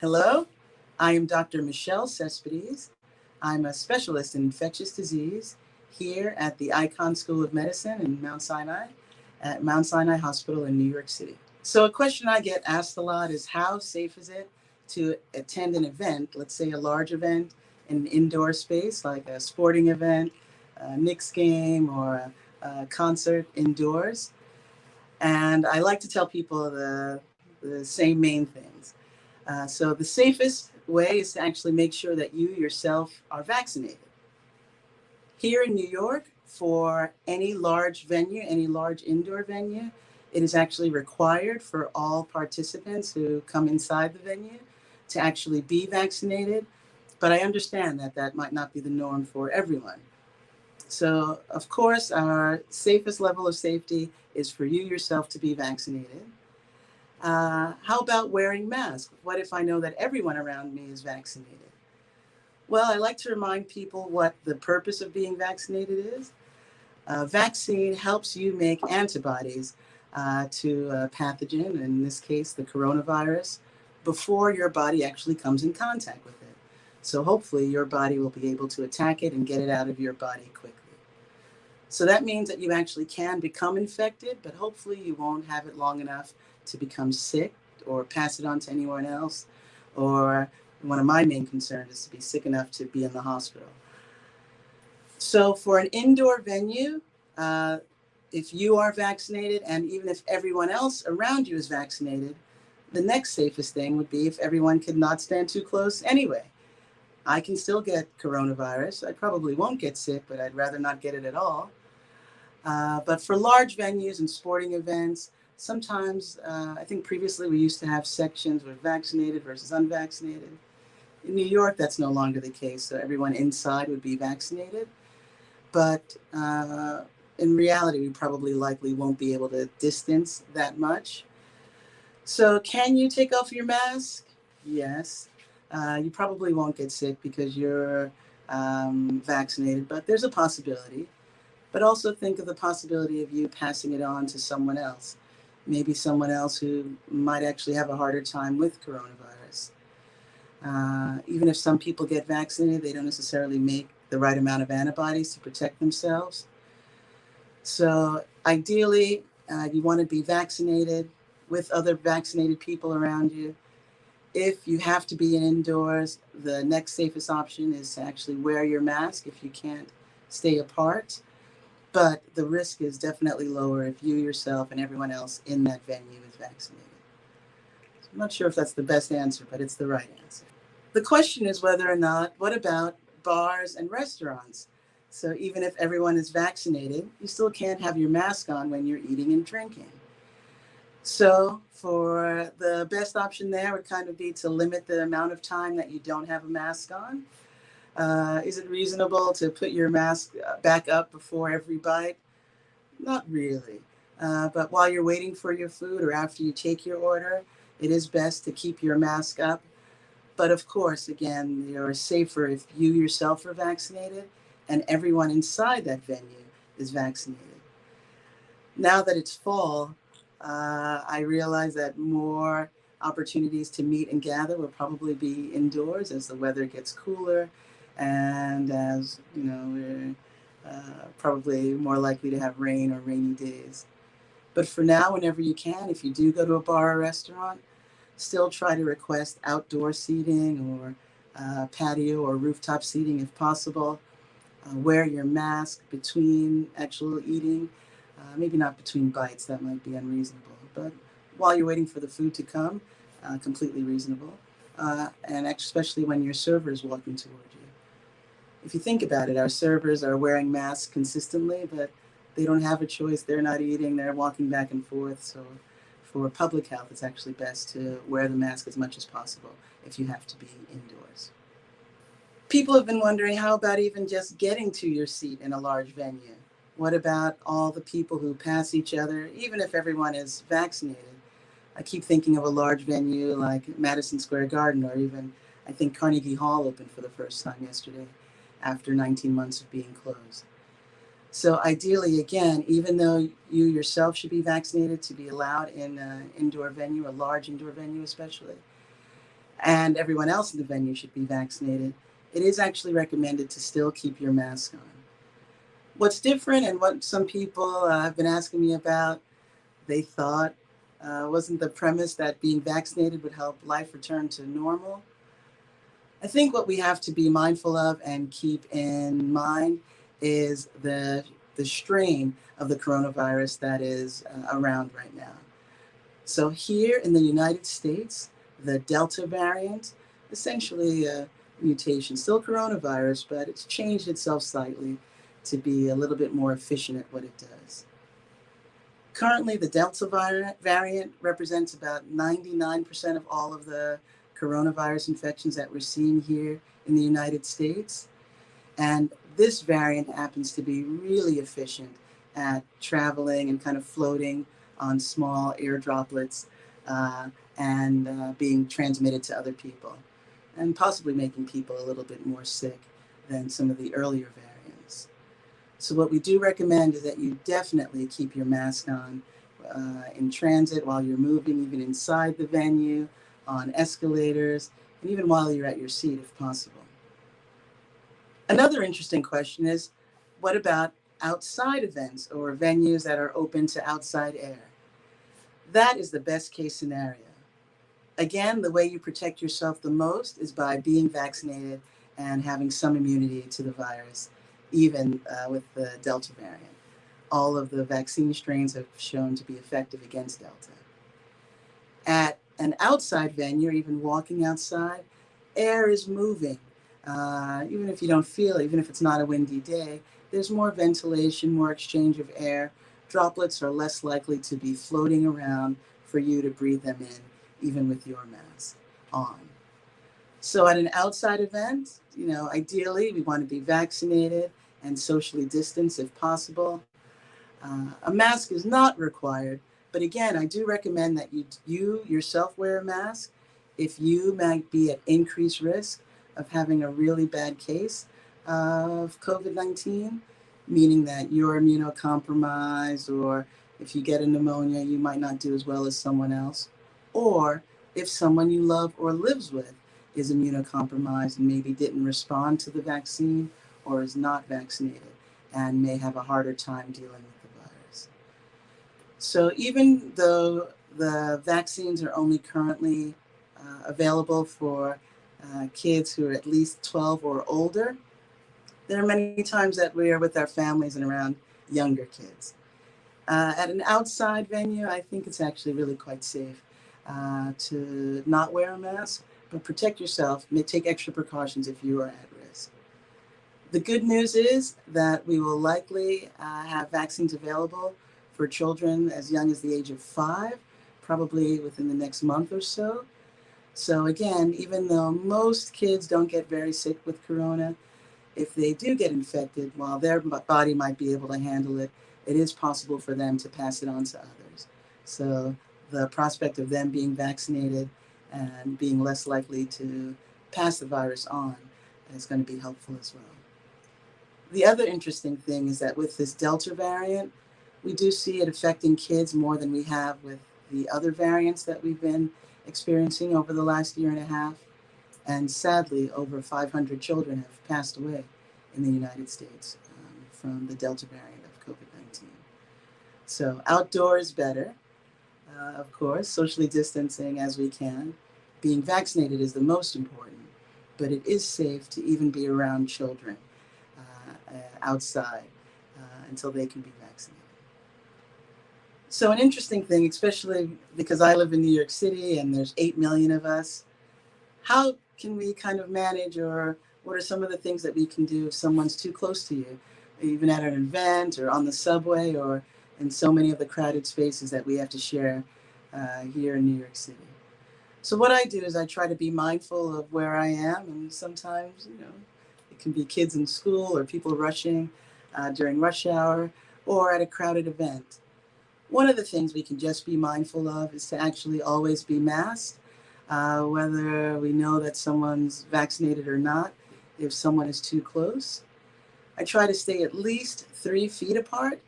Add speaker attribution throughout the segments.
Speaker 1: Hello, I am Dr. Michelle Cespedes. I'm a specialist in infectious disease here at the Icahn School of Medicine in Mount Sinai, at Mount Sinai Hospital in New York City. So a question I get asked a lot is how safe is it to attend an event, let's say a large event in an indoor space like a sporting event, a Knicks game, or a concert indoors? And I like to tell people the same main things. So the safest way is to actually make sure that you yourself are vaccinated. Here in New York, for any large venue, any large indoor venue, it is actually required for all participants who come inside the venue to actually be vaccinated. But I understand that that might not be the norm for everyone. So, of course, our safest level of safety is for you yourself to be vaccinated. How about wearing masks? What if I know that everyone around me is vaccinated? Well, I like to remind people what the purpose of being vaccinated is. A vaccine helps you make antibodies to a pathogen, in this case, the coronavirus, before your body actually comes in contact with it. So hopefully your body will be able to attack it and get it out of your body quickly. So that means that you actually can become infected, but hopefully you won't have it long enough to become sick or pass it on to anyone else. Or one of my main concerns is to be sick enough to be in the hospital. So for an indoor venue, if you are vaccinated and even if everyone else around you is vaccinated, the next safest thing would be if everyone could not stand too close anyway. I can still get coronavirus. I probably won't get sick, but I'd rather not get it at all. But for large venues and sporting events, sometimes, I think previously we used to have sections with vaccinated versus unvaccinated. In New York, that's no longer the case, so everyone inside would be vaccinated. But in reality, we probably likely won't be able to distance that much. So can you take off your mask? Yes. You probably won't get sick because you're vaccinated, but there's a possibility. But also think of the possibility of you passing it on to someone else, maybe someone else who might actually have a harder time with coronavirus. Even if some people get vaccinated, they don't necessarily make the right amount of antibodies to protect themselves. So ideally, you want to be vaccinated with other vaccinated people around you. If you have to be indoors, the next safest option is to actually wear your mask if you can't stay apart. But the risk is definitely lower if you yourself and everyone else in that venue is vaccinated. So I'm not sure if that's the best answer, but it's the right answer. The question is whether or not, what about bars and restaurants? So even if everyone is vaccinated, you still can't have your mask on when you're eating and drinking. So for the best option there would kind of be to limit the amount of time that you don't have a mask on. Is it reasonable to put your mask back up before every bite? Not really. But while you're waiting for your food or after you take your order, it is best to keep your mask up. But of course, again, you're safer if you yourself are vaccinated and everyone inside that venue is vaccinated. Now that it's fall, I realize that more opportunities to meet and gather will probably be indoors as the weather gets cooler and as, we're probably more likely to have rain or rainy days. But for now, whenever you can, if you do go to a bar or restaurant, still try to request outdoor seating or patio or rooftop seating if possible. Wear your mask between actual eating. Maybe not between bites, that might be unreasonable. But while you're waiting for the food to come, completely reasonable. And especially when your server is walking toward you. If you think about it, our servers are wearing masks consistently, but they don't have a choice. They're not eating, they're walking back and forth. So for public health, it's actually best to wear the mask as much as possible if you have to be indoors. People have been wondering, how about even just getting to your seat in a large venue? What about all the people who pass each other, even if everyone is vaccinated? I keep thinking of a large venue like Madison Square Garden, or even, I think, Carnegie Hall opened for the first time yesterday after 19 months of being closed. So ideally, again, even though you yourself should be vaccinated to be allowed in an indoor venue, a large indoor venue especially, and everyone else in the venue should be vaccinated, it is actually recommended to still keep your mask on. What's different and what some people have been asking me about, they thought wasn't the premise that being vaccinated would help life return to normal. I think what we have to be mindful of and keep in mind is the strain of the coronavirus that is around right now. So here in the United States, the Delta variant, essentially a mutation, still coronavirus, but it's changed itself slightly to be a little bit more efficient at what it does. Currently, the Delta variant represents about 99% of all of the coronavirus infections that we're seeing here in the United States. And this variant happens to be really efficient at traveling and kind of floating on small air droplets and being transmitted to other people, and possibly making people a little bit more sick than some of the earlier variants. So what we do recommend is that you definitely keep your mask on in transit, while you're moving, even inside the venue, on escalators, and even while you're at your seat if possible. Another interesting question is, what about outside events or venues that are open to outside air? That is the best case scenario. Again, the way you protect yourself the most is by being vaccinated and having some immunity to the virus, even with the Delta variant. All of the vaccine strains have shown to be effective against Delta. At an outside venue, or even walking outside, air is moving. Even if you don't feel it, even if it's not a windy day, there's more ventilation, more exchange of air. Droplets are less likely to be floating around for you to breathe them in, even with your mask on. So at an outside event, ideally we want to be vaccinated and socially distanced if possible. A mask is not required, but again, I do recommend that you yourself wear a mask if you might be at increased risk of having a really bad case of COVID-19, meaning that you're immunocompromised, or if you get a pneumonia, you might not do as well as someone else, or if someone you love or lives with is immunocompromised and maybe didn't respond to the vaccine or is not vaccinated and may have a harder time dealing with the virus. So even though the vaccines are only currently available for kids who are at least 12 or older, there are many times that we are with our families and around younger kids. At an outside venue, I think it's actually really quite safe to not wear a mask, but protect yourself, take extra precautions if you are at risk. The good news is that we will likely have vaccines available for children as young as the age of 5, probably within the next month or so. So again, even though most kids don't get very sick with corona, if they do get infected, while their body might be able to handle it, it is possible for them to pass it on to others. So the prospect of them being vaccinated and being less likely to pass the virus on is going to be helpful as well. The other interesting thing is that with this Delta variant, we do see it affecting kids more than we have with the other variants that we've been experiencing over the last year and a half. And sadly, over 500 children have passed away in the United States from the Delta variant of COVID-19. So outdoors better, of course, socially distancing as we can. Being vaccinated is the most important, but it is safe to even be around children outside until they can be vaccinated. So an interesting thing, especially because I live in New York City and there's 8 million of us, how can we kind of manage, or what are some of the things that we can do if someone's too close to you, even at an event or on the subway or in so many of the crowded spaces that we have to share here in New York City? So what I do is I try to be mindful of where I am, and sometimes, it can be kids in school or people rushing during rush hour or at a crowded event. One of the things we can just be mindful of is to actually always be masked, whether we know that someone's vaccinated or not. If someone is too close, I try to stay at least 3 feet apart.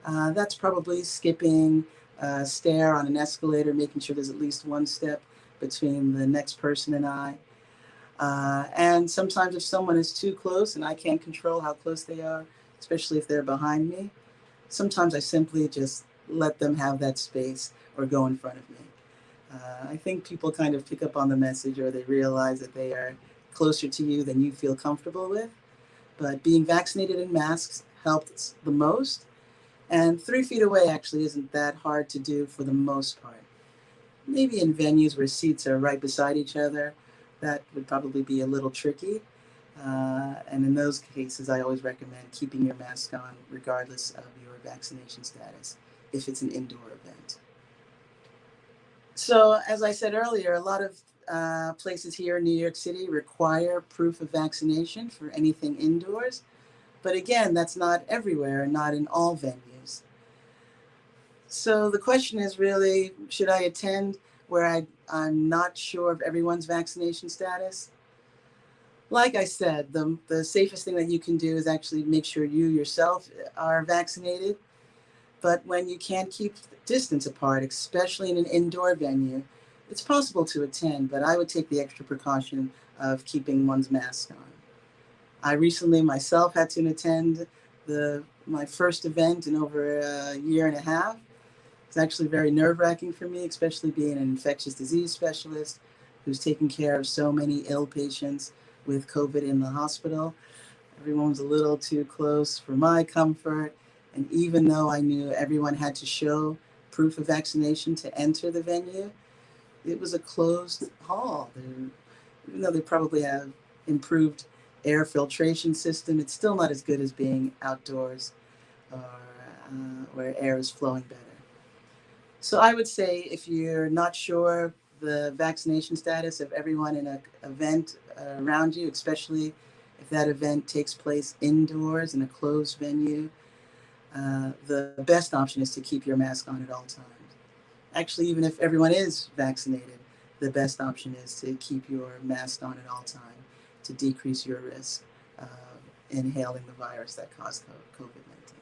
Speaker 1: That's probably skipping a stair on an escalator, making sure there's at least one step between the next person and I. And sometimes if someone is too close and I can't control how close they are, especially if they're behind me, sometimes I simply just let them have that space or go in front of me. I think people kind of pick up on the message, or they realize that they are closer to you than you feel comfortable with. But being vaccinated in masks helps the most. And 3 feet away actually isn't that hard to do for the most part. Maybe in venues where seats are right beside each other, that would probably be a little tricky. And in those cases, I always recommend keeping your mask on regardless of your vaccination status if it's an indoor event. So, as I said earlier, a lot of places here in New York City require proof of vaccination for anything indoors. But again, that's not everywhere and not in all venues. So the question is really, should I attend where I'm not sure of everyone's vaccination status? Like I said, the safest thing that you can do is actually make sure you yourself are vaccinated. But when you can't keep distance apart, especially in an indoor venue, it's possible to attend, but I would take the extra precaution of keeping one's mask on. I recently myself had to attend my first event in over a year and a half. It's actually very nerve-wracking for me, especially being an infectious disease specialist who's taking care of so many ill patients with COVID in the hospital. Everyone was a little too close for my comfort. And even though I knew everyone had to show proof of vaccination to enter the venue, it was a closed hall. Even though they probably have improved air filtration system, it's still not as good as being outdoors or where air is flowing better. So I would say if you're not sure the vaccination status of everyone in an event around you, especially if that event takes place indoors in a closed venue, the best option is to keep your mask on at all times. Actually, even if everyone is vaccinated, the best option is to keep your mask on at all times to decrease your risk of inhaling the virus that caused COVID-19.